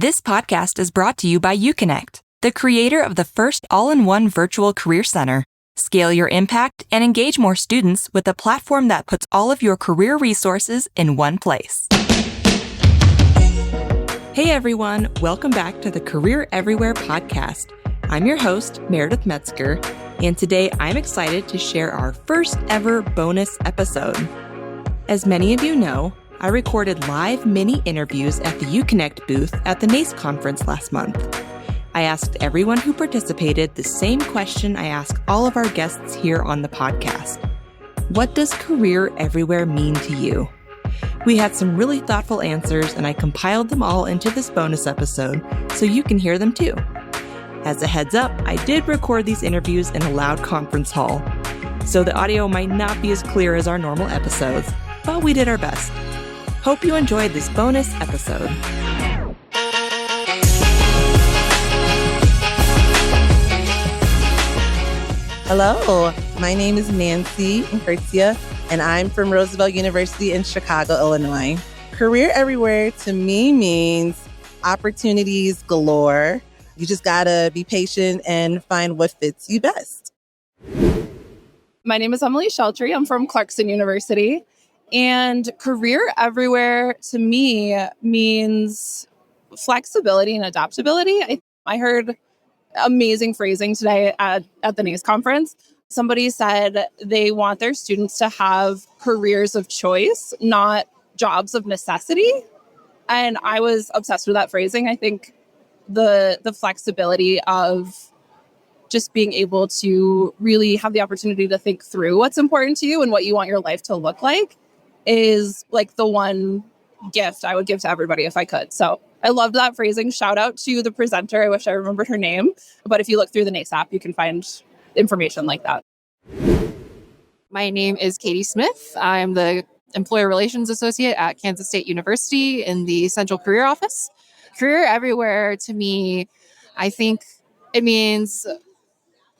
This podcast is brought to you by uConnect, the creator of the first all-in-one virtual career center. Scale your impact and engage more students with a platform that puts all of your career resources in one place. Hey everyone, welcome back to the Career Everywhere podcast. I'm your host, Meredith Metsker, and today I'm excited to share our first ever bonus episode. As many of you know, I recorded live mini interviews at the uConnect booth at the NACE conference last month. I asked everyone who participated the same question I ask all of our guests here on the podcast. What does career everywhere mean to you? We had some really thoughtful answers, and I compiled them all into this bonus episode so you can hear them too. As a heads up, I did record these interviews in a loud conference hall, so the audio might not be as clear as our normal episodes, but we did our best. Hope you enjoyed this bonus episode. Hello, my name is Nancy Inkertia, and I'm from Roosevelt University in Chicago, Illinois. Career everywhere to me means opportunities galore. You just gotta be patient and find what fits you best. My name is Emily Sheltry. I'm from Clarkson University. And career everywhere to me means flexibility and adaptability. I heard amazing phrasing today at the NACE conference. Somebody said they want their students to have careers of choice, not jobs of necessity. And I was obsessed with that phrasing. I think the flexibility of just being able to really have the opportunity to think through what's important to you and what you want your life to look like is like the one gift I would give to everybody if I could. So I loved that phrasing. Shout out to the presenter. I wish I remembered her name. But if you look through the NACE app, you can find information like that. My name is Katie Smith. I'm the Employer Relations Associate at Kansas State University in the Central Career Office. Career everywhere to me, I think it means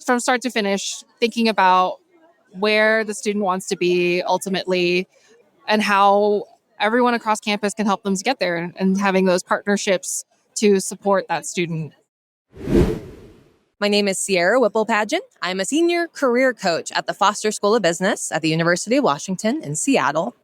from start to finish, thinking about where the student wants to be ultimately and how everyone across campus can help them to get there and having those partnerships to support that student. My name is Sierra Whipple-Padgett. I'm a senior career coach at the Foster School of Business at the University of Washington in Seattle.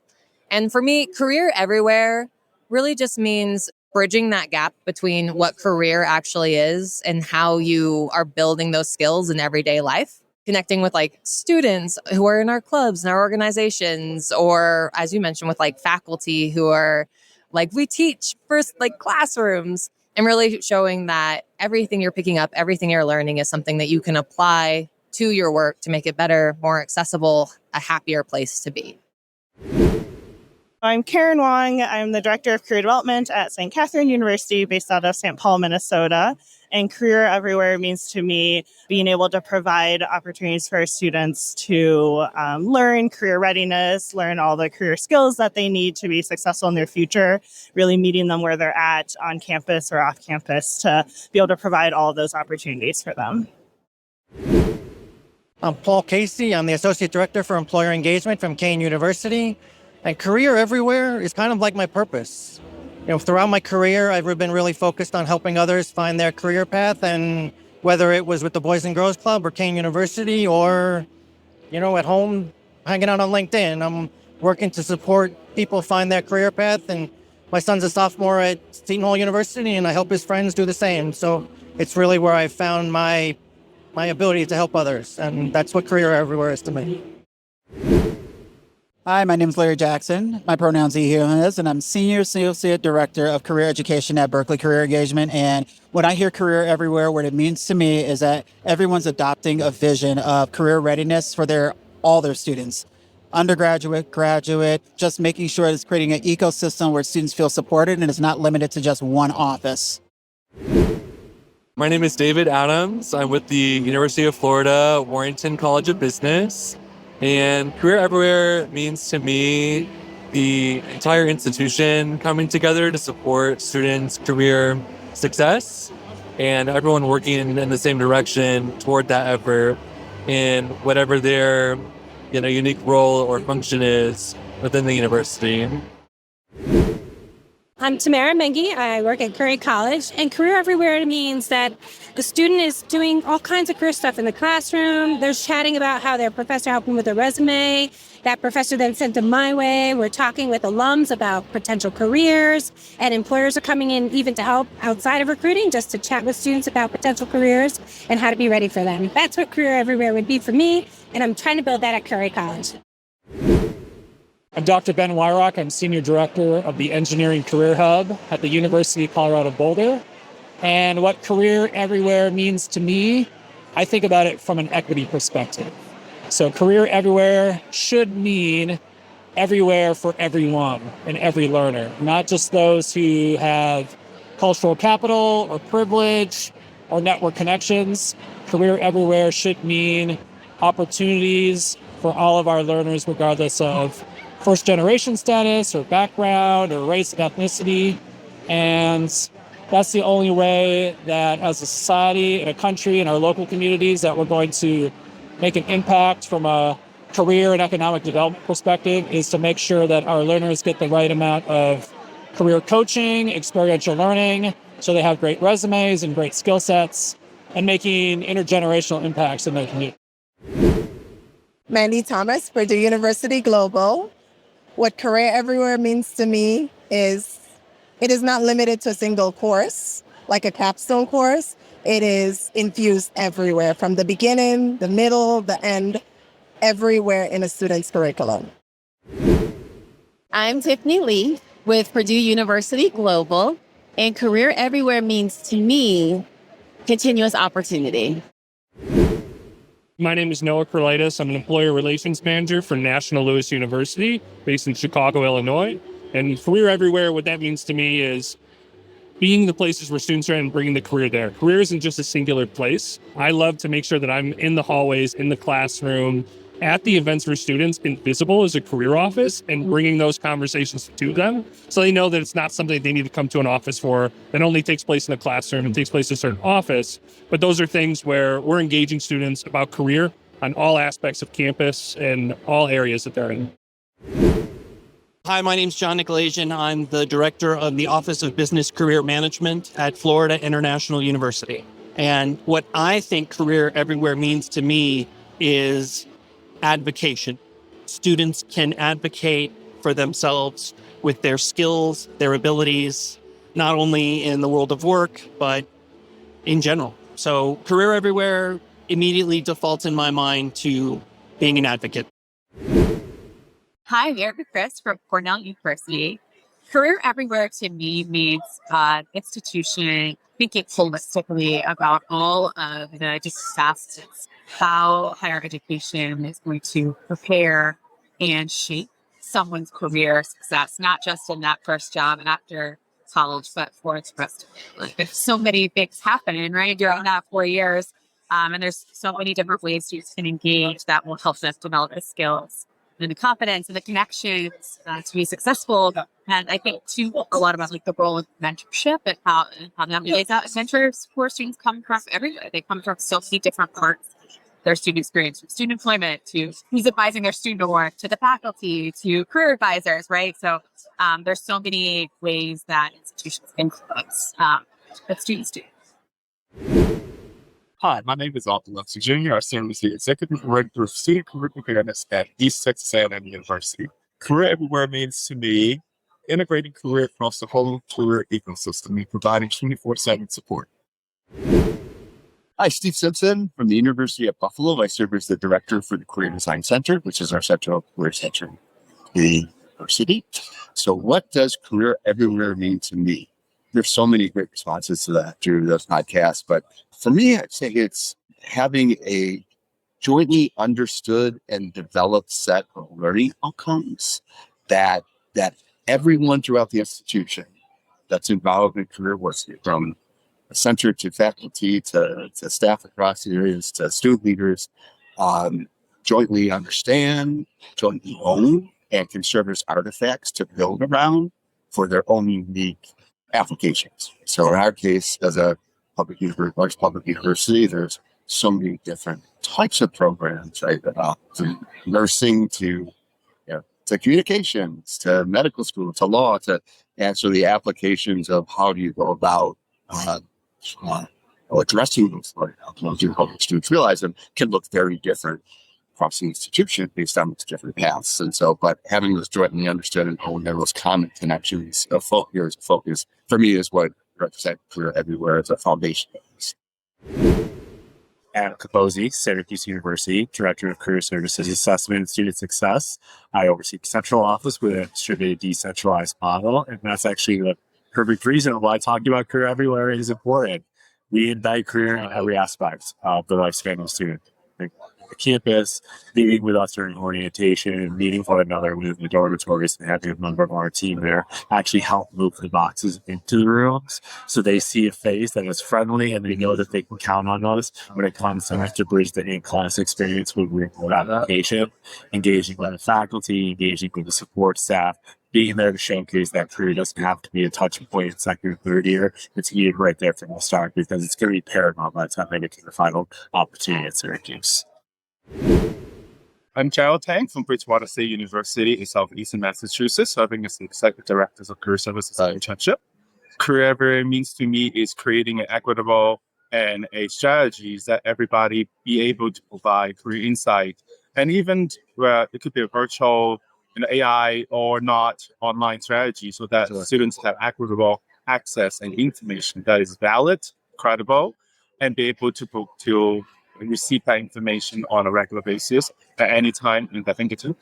And for me, career everywhere really just means bridging that gap between what career actually is and how you are building those skills in everyday life. Connecting with like students who are in our clubs and our organizations, or as you mentioned, with like faculty who are like, we teach first like classrooms, and really showing that everything you're picking up, everything you're learning is something that you can apply to your work to make it better, more accessible, a happier place to be. I'm Karen Wong. I'm the Director of Career Development at St. Catherine University based out of St. Paul, Minnesota. And career everywhere means to me being able to provide opportunities for our students to learn career readiness, learn all the career skills that they need to be successful in their future, really meeting them where they're at on campus or off campus to be able to provide all of those opportunities for them. I'm Paul Casey. I'm the Associate Director for Employer Engagement from Kane University. And career everywhere is kind of like my purpose. You know, throughout my career, I've been really focused on helping others find their career path. And whether it was with the Boys and Girls Club or Kane University or, you know, at home hanging out on LinkedIn, I'm working to support people find their career path. And my son's a sophomore at Seton Hall University, and I help his friends do the same. So it's really where I found my ability to help others. And that's what career everywhere is to me. Hi, my name is Larry Jackson. My pronouns he, him, his, and I'm Senior Associate Director of Career Education at Berkeley Career Engagement. And when I hear career everywhere, what it means to me is that everyone's adopting a vision of career readiness for all their students. Undergraduate, graduate, just making sure it's creating an ecosystem where students feel supported and it's not limited to just one office. My name is David Adams. I'm with the University of Florida, Warrington College of Business. And career everywhere means to me the entire institution coming together to support students' career success and everyone working in the same direction toward that effort in whatever their unique role or function is within the university. I'm Tamara Mengi. I work at Curry College, and Career Everywhere means that the student is doing all kinds of career stuff in the classroom. They're chatting about how their professor helped them with their resume. That professor then sent them my way. We're talking with alums about potential careers, and employers are coming in even to help outside of recruiting, just to chat with students about potential careers and how to be ready for them. That's what Career Everywhere would be for me, and I'm trying to build that at Curry College. I'm Dr. Ben Wyrock. I'm Senior Director of the Engineering Career Hub at the University of Colorado Boulder. And what Career Everywhere means to me, I think about it from an equity perspective. So Career Everywhere should mean everywhere for everyone and every learner, not just those who have cultural capital or privilege or network connections. Career Everywhere should mean opportunities for all of our learners, regardless of first generation status or background or race and ethnicity. And that's the only way that as a society and a country and our local communities that we're going to make an impact from a career and economic development perspective, is to make sure that our learners get the right amount of career coaching, experiential learning, so they have great resumes and great skill sets, and making intergenerational impacts in their community. Mandy Thomas, Purdue University Global. What Career Everywhere means to me is it is not limited to a single course, like a capstone course. It is infused everywhere, from the beginning, the middle, the end, everywhere in a student's curriculum. I'm Tiffany Lee with Purdue University Global, and Career Everywhere means to me continuous opportunity. My name is Noah Kurlitis. I'm an employer relations manager for National Louis University, based in Chicago, Illinois. And Career Everywhere, what that means to me is being the places where students are and bringing the career there. Career isn't just a singular place. I love to make sure that I'm in the hallways, in the classroom, at the events for students, invisible as a career office, and bringing those conversations to them so they know that it's not something they need to come to an office for that only takes place in a classroom and takes place in a certain office. But those are things where we're engaging students about career on all aspects of campus and all areas that they're in. Hi, my name's John Nicolasian. I'm the director of the Office of Business Career Management at Florida International University. And what I think Career Everywhere means to me is advocation. Students can advocate for themselves with their skills, their abilities, not only in the world of work, but in general. So Career Everywhere immediately defaults in my mind to being an advocate. Hi, I'm Erica Chris from Cornell University. Career Everywhere to me means institution thinking holistically about all of the different facets, how higher education is going to prepare and shape someone's career success, not just in that first job and after college, but for its rest of it. There's so many things happening, right, during that 4 years. And there's so many different ways you can engage that will help them develop the skills and the confidence and the connections to be successful. And I think too a lot about like the role of mentorship and how that plays out. Mentors for students come from everywhere. They come from so many different parts. Their student experience, from student employment to who's advising their student work, to the faculty, to career advisors, right? So there's so many ways that institutions influence what students do. Hi, my name is Arthur Luxy Jr. I serve as the Executive Director of Student Career Preparedness at East Texas A&M University. Career Everywhere means to me integrating career across the whole career ecosystem and providing 24/7 support. Hi, Steve Simpson from the University of Buffalo. I serve as the Director for the Career Design Center, which is our central career center in the university. So what does Career Everywhere mean to me? There's so many great responses to that through those podcasts, but for me, I'd say it's having a jointly understood and developed set of learning outcomes that everyone throughout the institution that's involved in career work, from center to faculty to staff across the areas to student leaders, jointly understand, jointly own, and can serve as artifacts to build around for their own unique applications. So in our case, as a large public university, there's so many different types of programs, right? From nursing to to communications, to medical school, to law, to answer the applications of how do you go about addressing those students realize them can look very different across the institution based on its different paths. And so, but having those jointly understood and owned those common connections of focus for me is what represents Career Everywhere as a foundation. Adam Capozzi, Syracuse University, Director of Career Services Assessment and Student Success. I oversee the central office with a distributed decentralized model, and that's actually the perfect reason why talking about Career Everywhere is important. We embed career in every aspect of the lifespan of the student. The campus, meeting with us during orientation, meeting one another with the dormitories, and having a member of our team there actually help move the boxes into the rooms so they see a face that is friendly and they know that they can count on us when it comes to bridge the in-class experience with remote application, engaging with the faculty, engaging with the support staff, being there to showcase that career doesn't have to be a touch point in second or third year. It's needed right there from the start because it's going to be paramount by the time they get to the final opportunity at Syracuse. I'm Gerald Tang from Bridgewater State University in southeastern Massachusetts, serving as the Executive Director of Career Services Internship. Career Everywhere means to me is creating an equitable and a strategies that everybody be able to provide career insight. And even where it could be a virtual, AI or not online strategy so that students have equitable access and information that is valid, credible, and be able to receive that information on a regular basis at any time in their fingertip.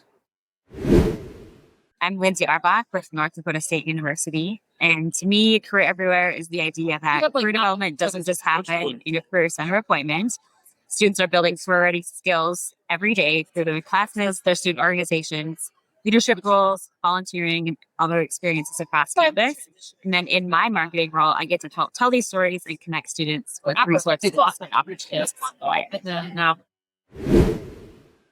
I'm Lindsay Arbach with North Dakota State University. And to me, Career Everywhere is the idea that career development doesn't just happen in a career center appointment. Students are building sorority skills every day through their classes, their student organizations, leadership roles, volunteering, and other experiences across campus. And then in my marketing role, I get to tell these stories and connect students with resources and opportunities.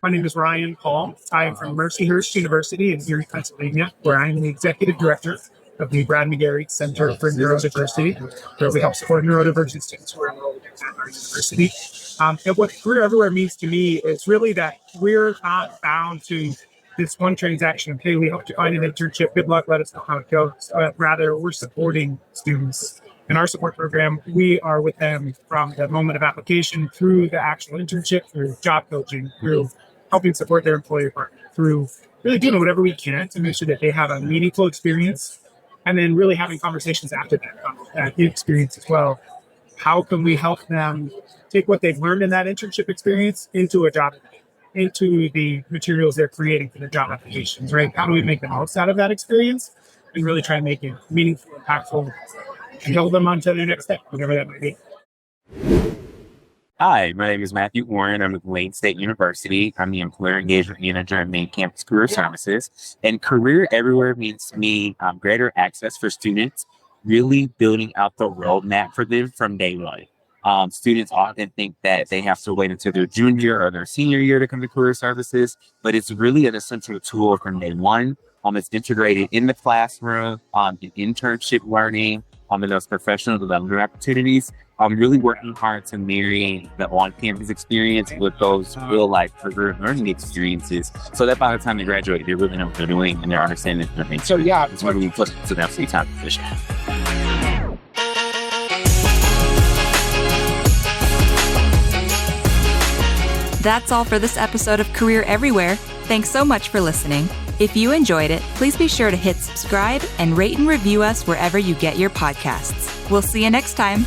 My name is Ryan Paul. I am from Mercyhurst University in Erie, Pennsylvania, where I am the Executive Director of the Brad McGarry Center for Neurodiversity, where we help support neurodivergent students who are enrolled at our university. And what Career Everywhere means to me is really that we're not bound to this one transaction. Hey, we hope to find an internship. Good luck. Let us know how it goes. Rather, we're supporting students. In our support program, we are with them from the moment of application through the actual internship, through job coaching, through helping support their employer partner, through really doing whatever we can to make sure that they have a meaningful experience, and then really having conversations after that experience as well. How can we help them take what they've learned in that internship experience into a job, into the materials they're creating for their job applications, right? How do we make the most out of that experience and really try and make it meaningful, impactful, and hold them on to their next step, whatever that might be. Hi, my name is Matthew Warren. I'm with Wayne State University. I'm the Employer Engagement Manager at Main Campus Career Services. And Career Everywhere means to me greater access for students, really building out the roadmap for them from day one. Students often think that they have to wait until their junior or their senior year to come to career services, but it's really an essential tool from day one. It's integrated in the classroom, in internship learning, in those professional development opportunities. I'm really working hard to marry the on-campus experience with those real-life career learning experiences so that by the time they graduate, they really know what they're doing and they're understanding their thing. So yeah, it's really put to that full-time position. That's all for this episode of Career Everywhere. Thanks so much for listening. If you enjoyed it, please be sure to hit subscribe and rate and review us wherever you get your podcasts. We'll see you next time.